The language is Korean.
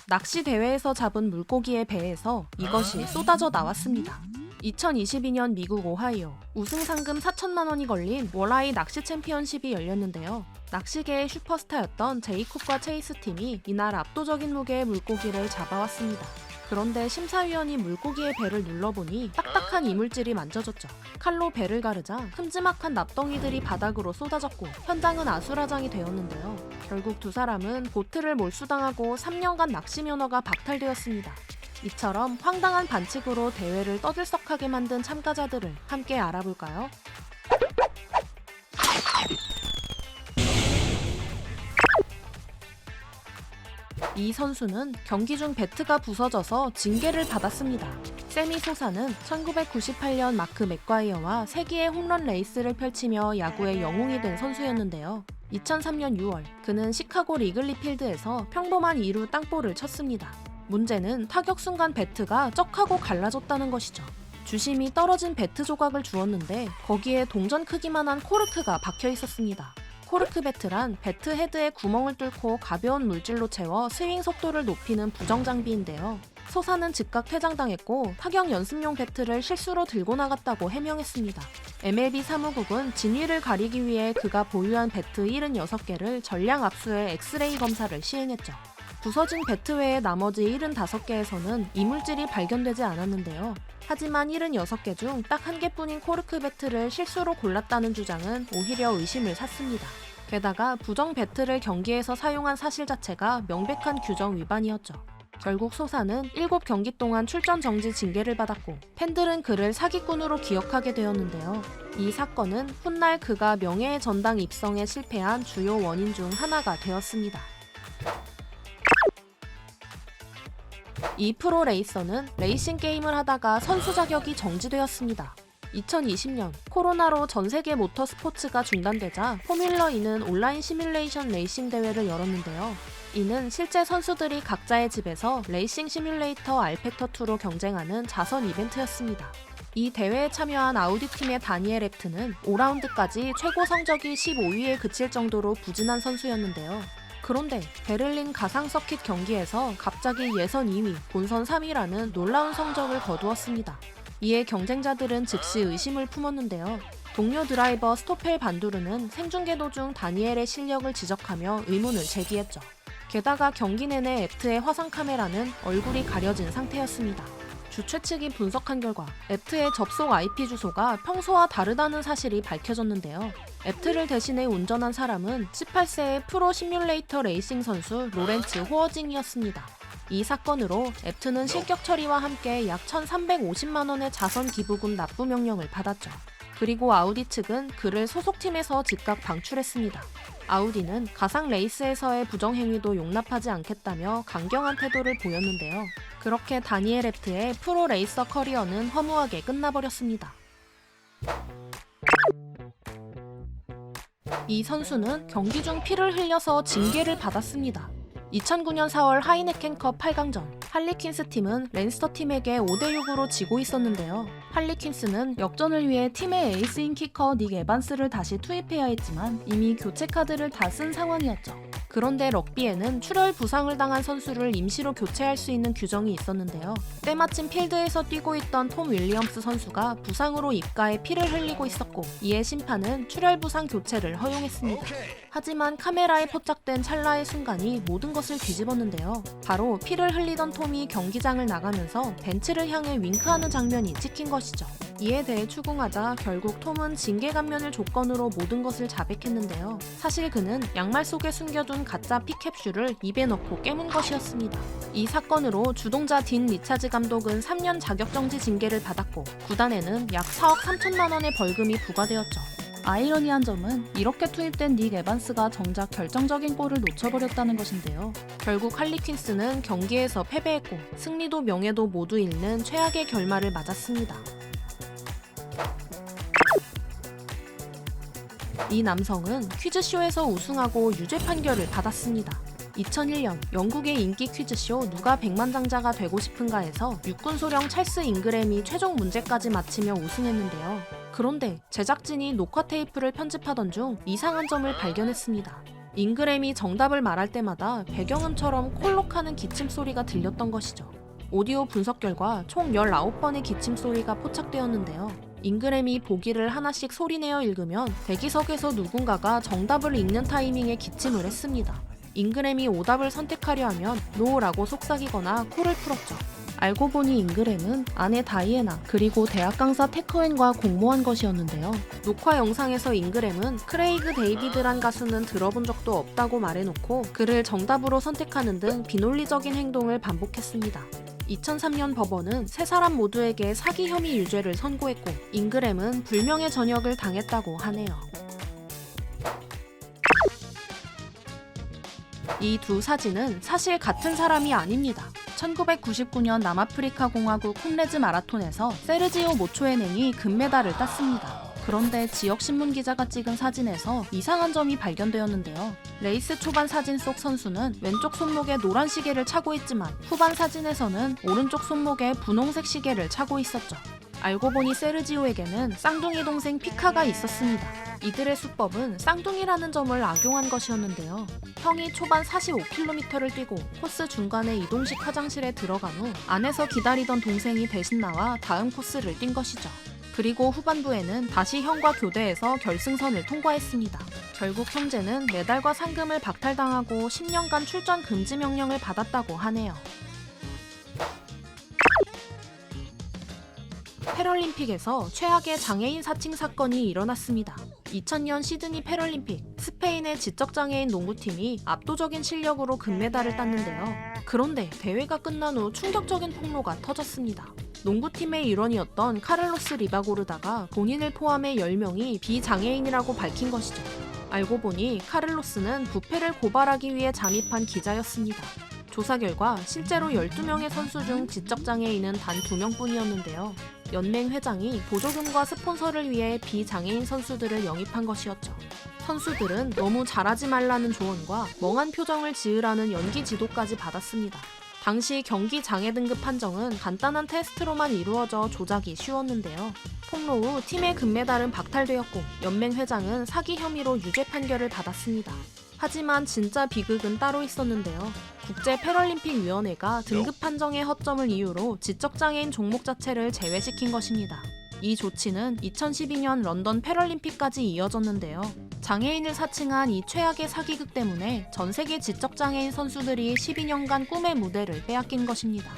낚시 대회에서 잡은 물고기의 배에서 이것이 쏟아져 나왔습니다. 2022년 미국 오하이오 우승 상금 4천만 원이 걸린 월하이 낚시 챔피언십이 열렸는데요. 낚시계의 슈퍼스타였던 제이콥과 체이스 팀이 이날 압도적인 무게의 물고기를 잡아왔습니다. 그런데 심사위원이 물고기의 배를 눌러보니 딱딱한 이물질이 만져졌죠. 칼로 배를 가르자 큼지막한 납덩이들이 바닥으로 쏟아졌고 현장은 아수라장이 되었는데요. 결국 두 사람은 보트를 몰수당하고 3년간 낚시 면허가 박탈되었습니다. 이처럼 황당한 반칙으로 대회를 떠들썩하게 만든 참가자들을 함께 알아볼까요? 이 선수는 경기 중 배트가 부서져서 징계를 받았습니다. 세미 소사는 1998년 마크 맥과이어와 세기의 홈런 레이스를 펼치며 야구의 영웅이 된 선수였는데요. 2003년 6월 그는 시카고 리글리 필드에서 평범한 2루 땅볼을 쳤습니다. 문제는 타격 순간 배트가 쩍하고 갈라졌다는 것이죠. 주심이 떨어진 배트 조각을 주었는데 거기에 동전 크기만한 코르크가 박혀 있었습니다. 코르크 배트란 배트 헤드에 구멍을 뚫고 가벼운 물질로 채워 스윙 속도를 높이는 부정 장비인데요. 소사는 즉각 퇴장당했고 타격 연습용 배트를 실수로 들고 나갔다고 해명했습니다. MLB 사무국은 진위를 가리기 위해 그가 보유한 배트 76개를 전량 압수해 엑스레이 검사를 시행했죠. 부서진 배트 외의 나머지 75개에서는 이물질이 발견되지 않았는데요. 하지만 76개 중 딱 한 개뿐인 코르크 배트를 실수로 골랐다는 주장은 오히려 의심을 샀습니다. 게다가 부정 배트를 경기에서 사용한 사실 자체가 명백한 규정 위반이었죠. 결국 소사는 7경기 동안 출전 정지 징계를 받았고 팬들은 그를 사기꾼으로 기억하게 되었는데요. 이 사건은 훗날 그가 명예의 전당 입성에 실패한 주요 원인 중 하나가 되었습니다. 이 프로 레이서는 레이싱 게임을 하다가 선수 자격이 정지되었습니다. 2020년 코로나로 전 세계 모터 스포츠가 중단되자 포뮬러2는 온라인 시뮬레이션 레이싱 대회를 열었는데요. 이는 실제 선수들이 각자의 집에서 레이싱 시뮬레이터 알팩터2로 경쟁하는 자선 이벤트였습니다. 이 대회에 참여한 아우디 팀의 다니엘 앱트는 5라운드까지 최고 성적이 15위에 그칠 정도로 부진한 선수였는데요. 그런데 베를린 가상 서킷 경기에서 갑자기 예선 2위, 본선 3위라는 놀라운 성적을 거두었습니다. 이에 경쟁자들은 즉시 의심을 품었는데요. 동료 드라이버 스토펠 반두르는 생중계 도중 다니엘의 실력을 지적하며 의문을 제기했죠. 게다가 경기 내내 앱트의 화상 카메라는 얼굴이 가려진 상태였습니다. 주최 측이 분석한 결과 앱트의 접속 IP 주소가 평소와 다르다는 사실이 밝혀졌는데요. 앱트를 대신해 운전한 사람은 18세의 프로 시뮬레이터 레이싱 선수 로렌츠 호어징이었습니다. 이 사건으로 앱트는 실격 처리와 함께 약 1,350만 원의 자선 기부금 납부 명령을 받았죠. 그리고 아우디 측은 그를 소속팀에서 즉각 방출했습니다. 아우디는 가상 레이스에서의 부정행위도 용납하지 않겠다며 강경한 태도를 보였는데요. 그렇게 다니엘 앱트의 프로 레이서 커리어는 허무하게 끝나버렸습니다. 이 선수는 경기 중 피를 흘려서 징계를 받았습니다. 2009년 4월 하이네켄컵 8강전 할리퀸스 팀은 랜스터 팀에게 5대6으로 지고 있었는데요. 할리퀸스는 역전을 위해 팀의 에이스인 키커 닉 에반스를 다시 투입해야 했지만 이미 교체 카드를 다 쓴 상황이었죠. 그런데 럭비에는 출혈 부상을 당한 선수를 임시로 교체할 수 있는 규정이 있었는데요. 때마침 필드에서 뛰고 있던 톰 윌리엄스 선수가 부상으로 입가에 피를 흘리고 있었고 이에 심판은 출혈 부상 교체를 허용했습니다. 하지만 카메라에 포착된 찰나의 순간이 모든 것을 뒤집었는데요. 바로 피를 흘리던 톰이 경기장을 나가면서 벤치를 향해 윙크하는 장면이 찍힌 것이죠. 이에 대해 추궁하자 결국 톰은 징계 감면을 조건으로 모든 것을 자백했는데요. 사실 그는 양말 속에 숨겨둔 가짜 피 캡슐을 입에 넣고 깨문 것이었습니다. 이 사건으로 주동자 딘 리차즈 감독은 3년 자격정지 징계를 받았고 구단에는 약 4억 3천만 원의 벌금이 부과되었죠. 아이러니한 점은 이렇게 투입된 닉 에반스가 정작 결정적인 골을 놓쳐버렸다는 것인데요. 결국 할리퀸스는 경기에서 패배했고 승리도 명예도 모두 잃는 최악의 결말을 맞았습니다. 이 남성은 퀴즈쇼에서 우승하고 유죄 판결을 받았습니다. 2001년 영국의 인기 퀴즈쇼 누가 백만장자가 되고 싶은가에서 육군소령 찰스 잉그램이 최종 문제까지 마치며 우승했는데요. 그런데 제작진이 녹화 테이프를 편집하던 중 이상한 점을 발견했습니다. 잉그램이 정답을 말할 때마다 배경음처럼 콜록하는 기침 소리가 들렸던 것이죠. 오디오 분석 결과 총 19번의 기침 소리가 포착되었는데요. 잉그램이 보기를 하나씩 소리내어 읽으면 대기석에서 누군가가 정답을 읽는 타이밍에 기침을 했습니다. 잉그램이 오답을 선택하려 하면 노라고 속삭이거나 코를 풀었죠. 알고 보니 잉그램은 아내 다이애나 그리고 대학 강사 테커엔과 공모한 것이었는데요. 녹화 영상에서 잉그램은 크레이그 데이비드란 가수는 들어본 적도 없다고 말해놓고 그를 정답으로 선택하는 등 비논리적인 행동을 반복했습니다. 2003년 법원은 세 사람 모두에게 사기 혐의 유죄를 선고했고 잉그램은 불명예 전역을 당했다고 하네요. 이 두 사진은 사실 같은 사람이 아닙니다. 1999년 남아프리카 공화국 콩레즈 마라톤에서 세르지오 모초에넨이 금메달을 땄습니다. 그런데 지역 신문 기자가 찍은 사진에서 이상한 점이 발견되었는데요. 레이스 초반 사진 속 선수는 왼쪽 손목에 노란 시계를 차고 있지만 후반 사진에서는 오른쪽 손목에 분홍색 시계를 차고 있었죠. 알고 보니 세르지오에게는 쌍둥이 동생 피카가 있었습니다. 이들의 수법은 쌍둥이라는 점을 악용한 것이었는데요. 형이 초반 45km를 뛰고 코스 중간에 이동식 화장실에 들어간 후 안에서 기다리던 동생이 대신 나와 다음 코스를 뛴 것이죠. 그리고 후반부에는 다시 형과 교대해서 결승선을 통과했습니다. 결국 형제는 메달과 상금을 박탈당하고 10년간 출전 금지 명령을 받았다고 하네요. 패럴림픽에서 최악의 장애인 사칭 사건이 일어났습니다. 2000년 시드니 패럴림픽, 스페인의 지적장애인 농구팀이 압도적인 실력으로 금메달을 땄는데요. 그런데 대회가 끝난 후 충격적인 폭로가 터졌습니다. 농구팀의 일원이었던 카를로스 리바고르다가 본인을 포함해 10명이 비장애인이라고 밝힌 것이죠. 알고 보니 카를로스는 부패를 고발하기 위해 잠입한 기자였습니다. 조사 결과 실제로 12명의 선수 중 지적장애인은 단 2명뿐이었는데요. 연맹 회장이 보조금과 스폰서를 위해 비장애인 선수들을 영입한 것이었죠. 선수들은 너무 잘하지 말라는 조언과 멍한 표정을 지으라는 연기 지도까지 받았습니다. 당시 경기 장애 등급 판정은 간단한 테스트로만 이루어져 조작이 쉬웠는데요. 폭로 후 팀의 금메달은 박탈되었고 연맹 회장은 사기 혐의로 유죄 판결을 받았습니다. 하지만 진짜 비극은 따로 있었는데요. 국제 패럴림픽위원회가 등급 판정의 허점을 이유로 지적장애인 종목 자체를 제외시킨 것입니다. 이 조치는 2012년 런던 패럴림픽까지 이어졌는데요. 장애인을 사칭한 이 최악의 사기극 때문에 전 세계 지적장애인 선수들이 12년간 꿈의 무대를 빼앗긴 것입니다.